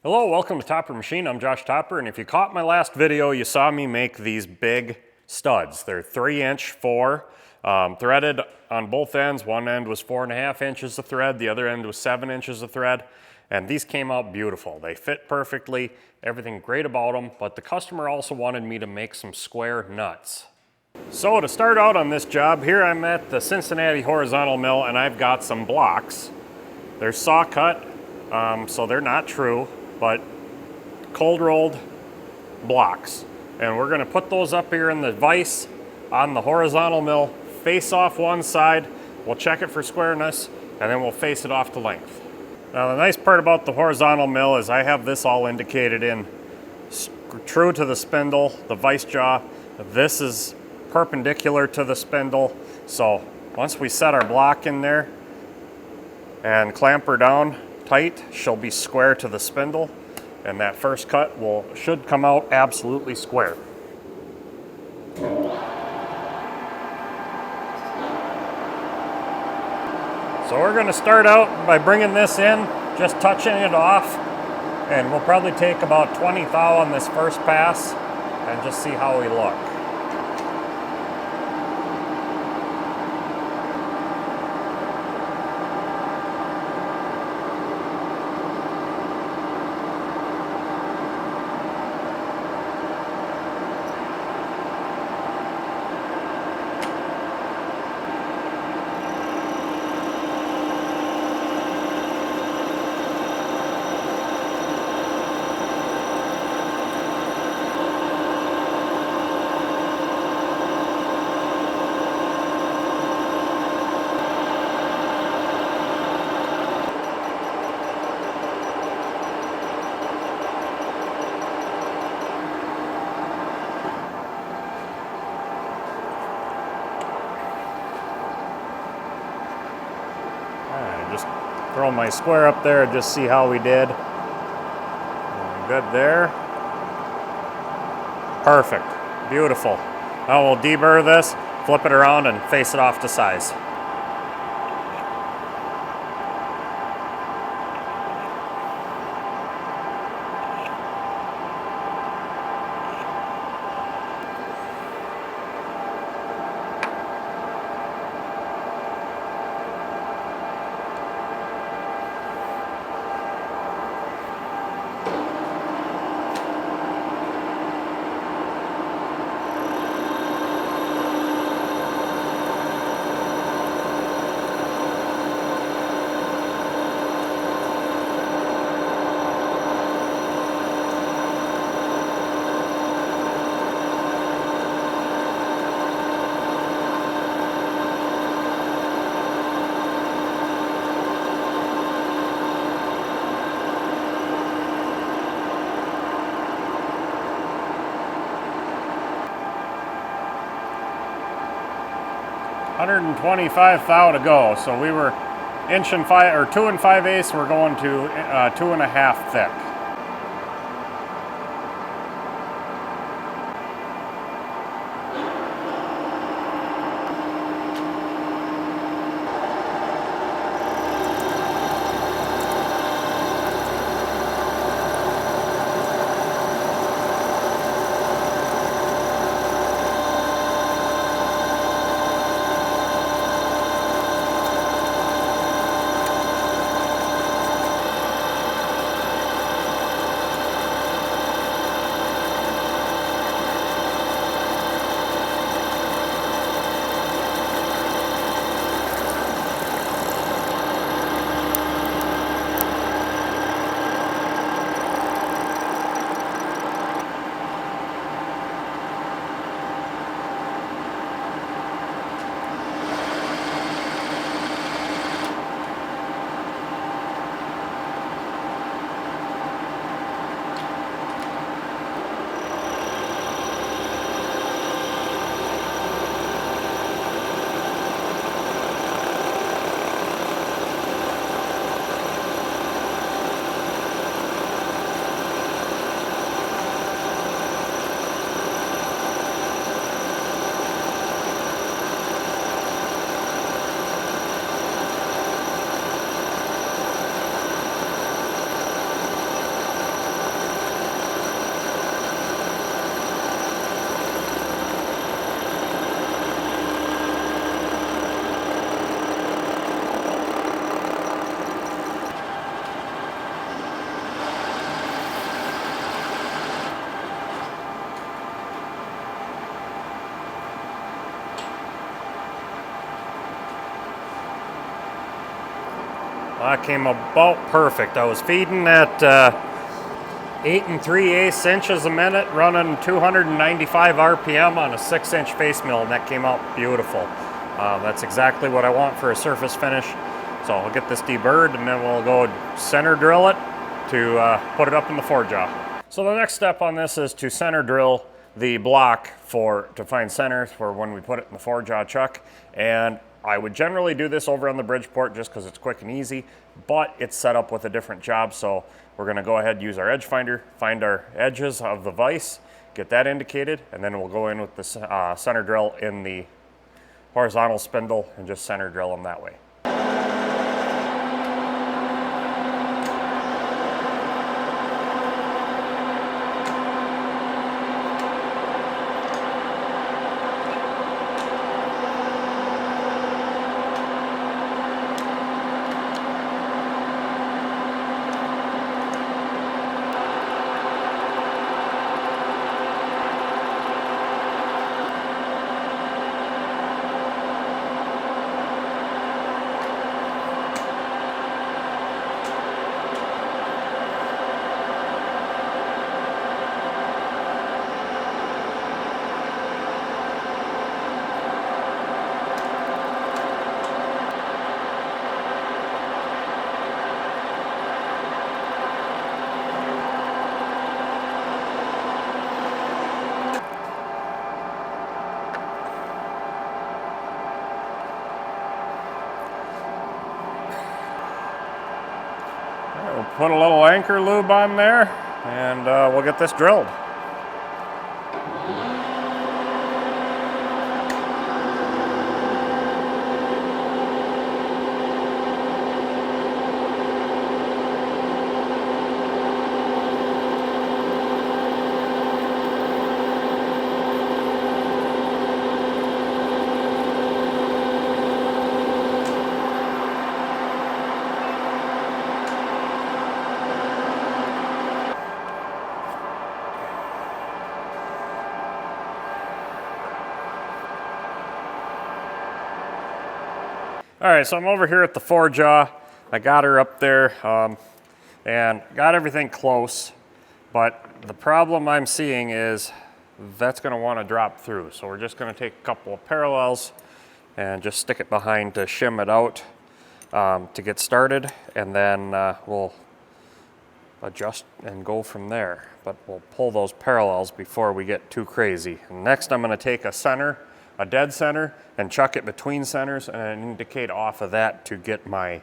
Hello, welcome to Topper Machine. I'm Josh Topper, and if you caught my last video, you saw me make these big studs. They're 3-inch, 4, threaded on both ends. One end was 4.5 inches of thread, the other end was 7 inches of thread, and these came out beautiful. They fit perfectly, everything great about them, but the customer also wanted me to make some square nuts. So to start out on this job, here I'm at the Cincinnati horizontal mill, and I've got some blocks. They're saw cut, so they're not true, but cold rolled blocks. And we're gonna put those up here in the vise on the horizontal mill, face off one side. We'll check it for squareness, and then we'll face it off to length. Now the nice part about the horizontal mill is I have this all indicated in true to the spindle, the vise jaw. This is perpendicular to the spindle. So once we set our block in there and clamp her down tight, she'll be square to the spindle, and that first cut should come out absolutely square. So we're going to start out by bringing this in, just touching it off, and we'll probably take about 20 thou on this first pass and just see how we look. Just throw my square up there and just see how we did. Good there. Perfect. Beautiful. Now we'll deburr this, flip it around, and face it off to size. $125 thou to go, so we were 2 5/8. We're going to 2.5 thick. That came about perfect. I was feeding at 8 3/8 inches a minute, running 295 RPM on a 6-inch face mill, and that came out beautiful. That's exactly what I want for a surface finish. So I'll get this deburred, and then we'll go center drill it to put it up in the 4-jaw. So the next step on this is to center drill the block to find center for when we put it in the 4-jaw chuck. And I would generally do this over on the Bridgeport just because it's quick and easy, but it's set up with a different job. So we're going to go ahead and use our edge finder, find our edges of the vise, get that indicated, and then we'll go in with the center drill in the horizontal spindle and just center drill them that way. We'll put a little anchor lube on there, and we'll get this drilled. All right, so I'm over here at the 4-jaw. I got her up there and got everything close, but the problem I'm seeing is that's going to want to drop through. So we're just going to take a couple of parallels and just stick it behind to shim it out to get started, and then we'll adjust and go from there. But we'll pull those parallels before we get too crazy. And next I'm going to take a dead center, and chuck it between centers and indicate off of that to get my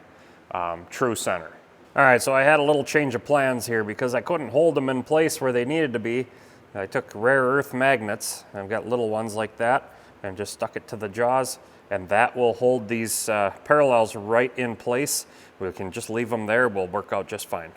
true center. All right, so I had a little change of plans here because I couldn't hold them in place where they needed to be. I took rare earth magnets, I've got little ones like that, and just stuck it to the jaws, and that will hold these parallels right in place. We can just leave them there, we'll work out just fine.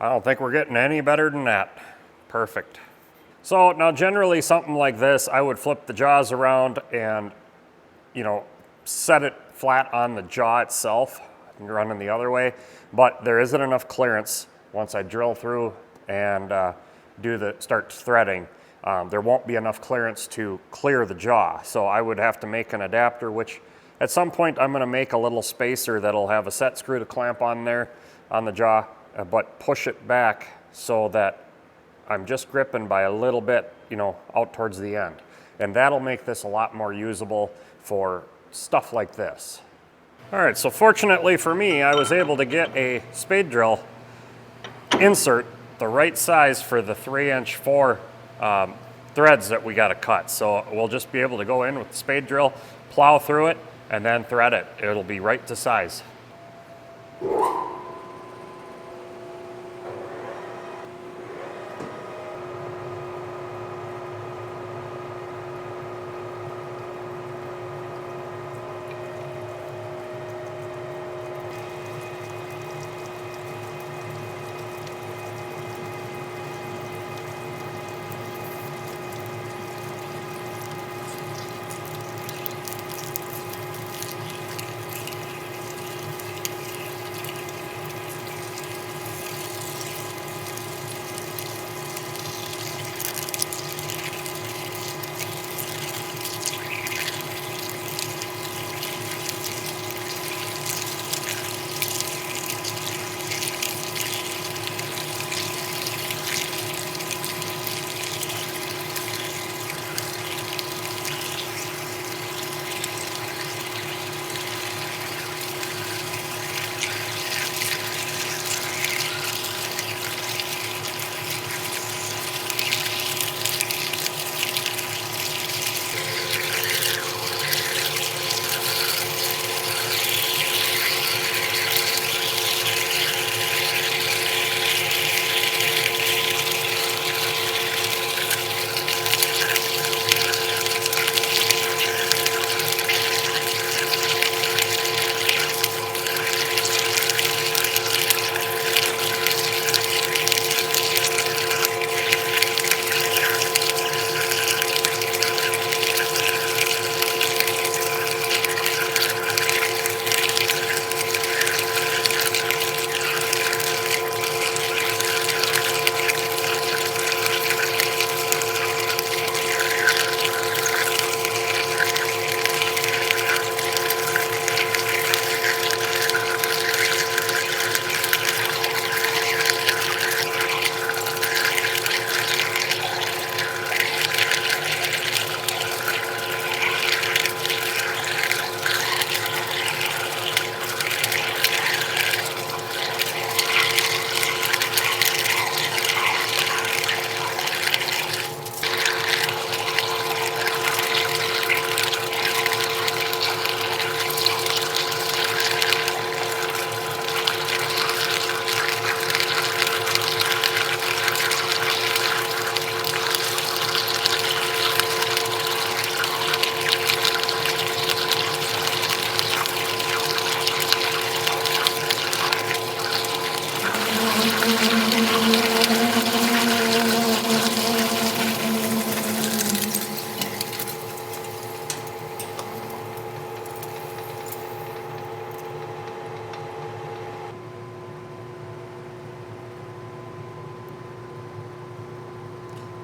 I don't think we're getting any better than that. Perfect. So now generally something like this, I would flip the jaws around and, you know, set it flat on the jaw itself and run in the other way, but there isn't enough clearance once I drill through and start threading. There won't be enough clearance to clear the jaw, so I would have to make an adapter, which at some point I'm going to make a little spacer that'll have a set screw to clamp on there on the jaw, but push it back so that I'm just gripping by a little bit, you know, out towards the end. And that'll make this a lot more usable for stuff like this. All right, so fortunately for me, I was able to get a spade drill insert the right size for the 3" 4 threads that we got to cut. So we'll just be able to go in with the spade drill, plow through it, and then thread it. It'll be right to size.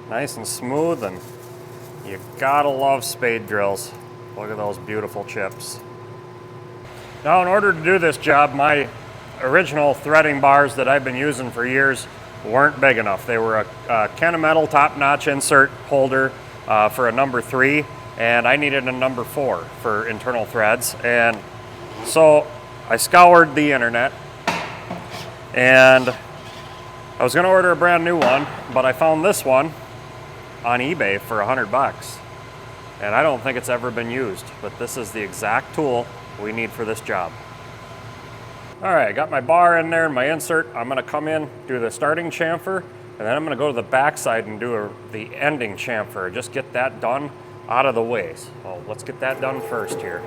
Nice and smooth, and you gotta love spade drills. Look at those beautiful chips. Now, in order to do this job, my original threading bars that I've been using for years weren't big enough. They were a Kennametal top-notch insert holder for a number 3, and I needed a number 4 for internal threads. And so I scoured the internet, and I was gonna order a brand new one, but I found this one on eBay for $100. And I don't think it's ever been used, but this is the exact tool we need for this job. All right, I got my bar in there and my insert. I'm gonna come in, do the starting chamfer, and then I'm gonna go to the back side and do the ending chamfer. Just get that done out of the way. So let's get that done first here.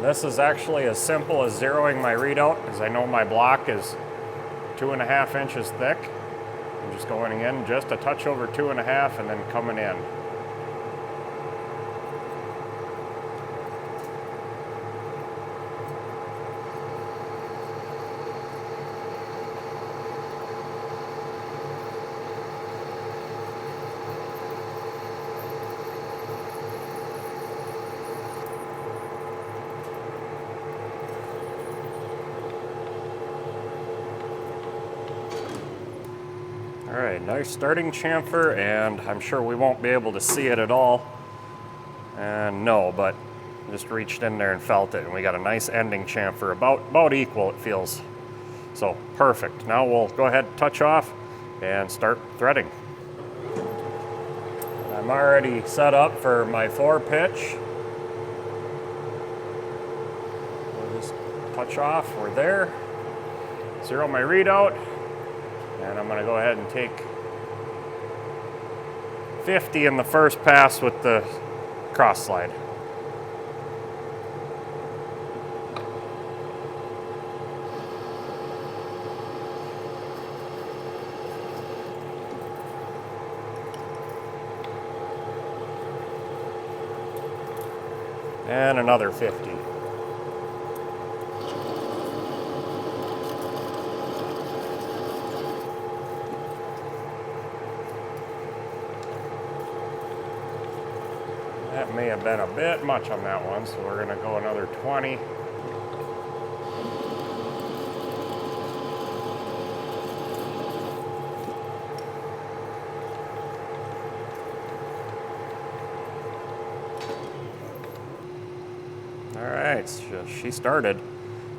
This is actually as simple as zeroing my readout, as I know my block is 2.5 inches thick. I'm just going in just a touch over 2.5 and then coming in. All right, nice starting chamfer, and I'm sure we won't be able to see it at all. And no, but just reached in there and felt it, and we got a nice ending chamfer, about equal it feels. So perfect. Now we'll go ahead and touch off and start threading. I'm already set up for my 4-pitch. We'll just touch off, we're there. Zero my readout. And I'm going to go ahead and take 50 in the first pass with the cross slide. And another 50. That may have been a bit much on that one, so we're going to go another 20. All right, so she started.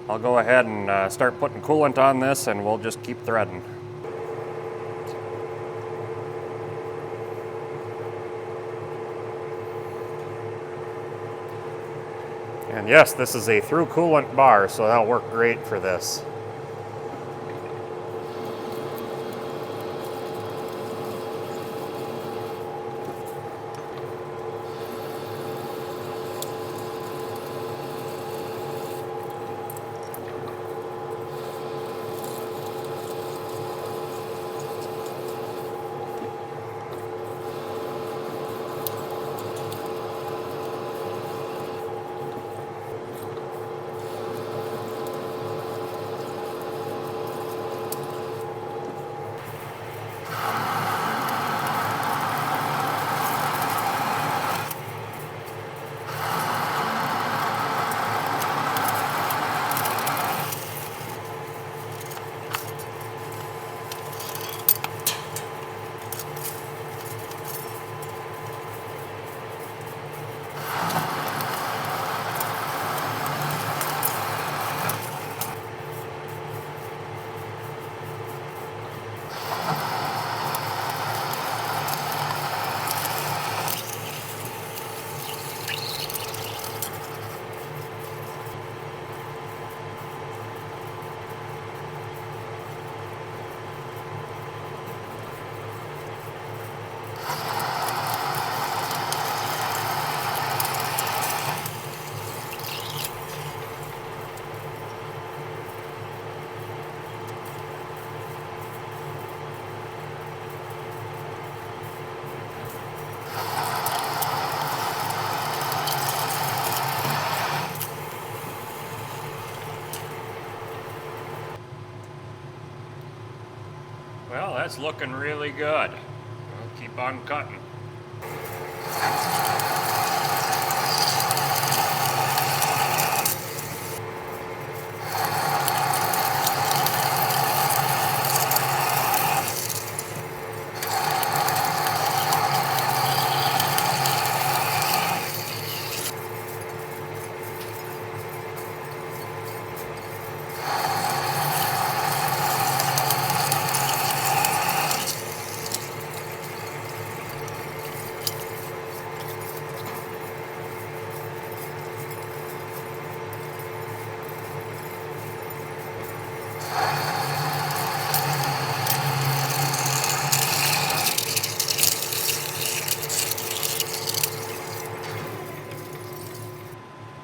I'll go ahead and start putting coolant on this, and we'll just keep threading. And yes, this is a through coolant bar, so that'll work great for this. Well, that's looking really good. We'll keep on cutting.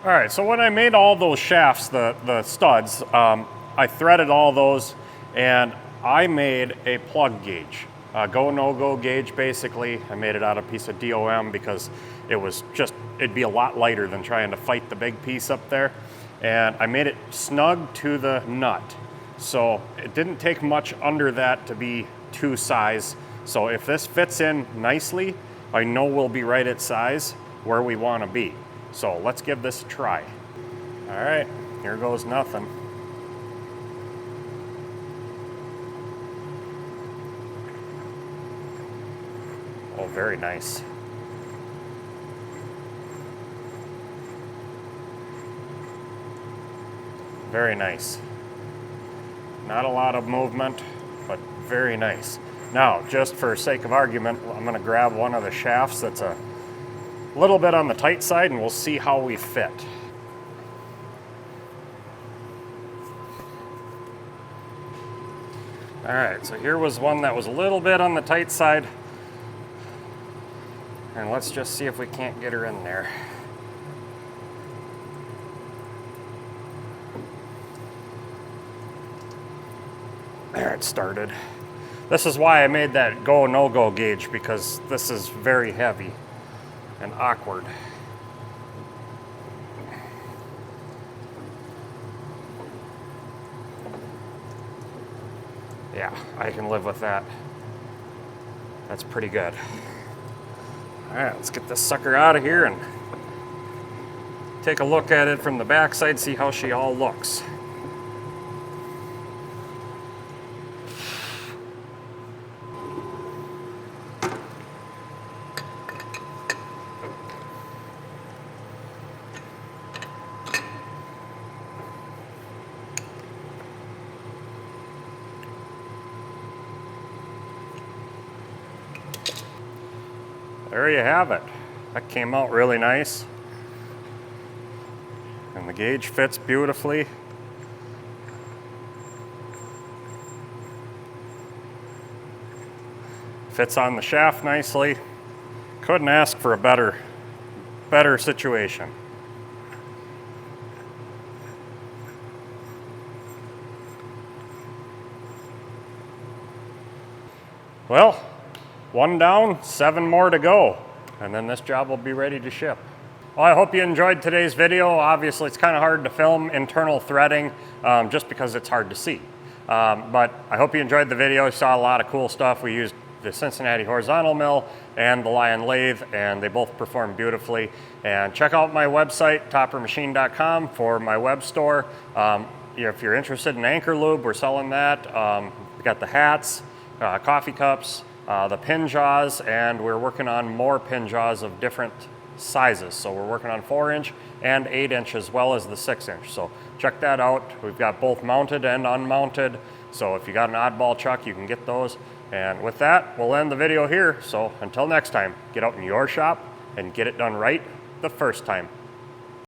All right, so when I made all those shafts, the studs, I threaded all those and I made a plug gauge, go, no go gauge basically. I made it out of a piece of DOM because it'd be a lot lighter than trying to fight the big piece up there. And I made it snug to the nut. So it didn't take much under that to be to size. So if this fits in nicely, I know we'll be right at size where we want to be. So let's give this a try. All right, here goes nothing. Oh, very nice. Very nice. Not a lot of movement, but very nice. Now, just for sake of argument, I'm gonna grab one of the shafts that's a little bit on the tight side and we'll see how we fit. All right, so here was one that was a little bit on the tight side. And let's just see if we can't get her in there. There, it started. This is why I made that go, no go gauge, because this is very heavy and awkward. Yeah, I can live with that. That's pretty good. All right, let's get this sucker out of here and take a look at it from the backside, see how she all looks. There you have it. That came out really nice. And the gauge fits beautifully. Fits on the shaft nicely. Couldn't ask for a better situation. Well, one down, 7 more to go, and then this job will be ready to ship. Well, I hope you enjoyed today's video. Obviously, it's kind of hard to film internal threading just because it's hard to see. But I hope you enjoyed the video. You saw a lot of cool stuff. We used the Cincinnati horizontal mill and the Lion lathe, and they both perform beautifully. And check out my website, toppermachine.com, for my web store. If you're interested in anchor lube, we're selling that. We got the hats, coffee cups, the pin jaws, and we're working on more pin jaws of different sizes. So we're working on 4-inch and 8-inch as well as the 6-inch. So check that out. We've got both mounted and unmounted. So if you got an oddball chuck, you can get those. And with that, we'll end the video here. So until next time, get out in your shop and get it done right the first time.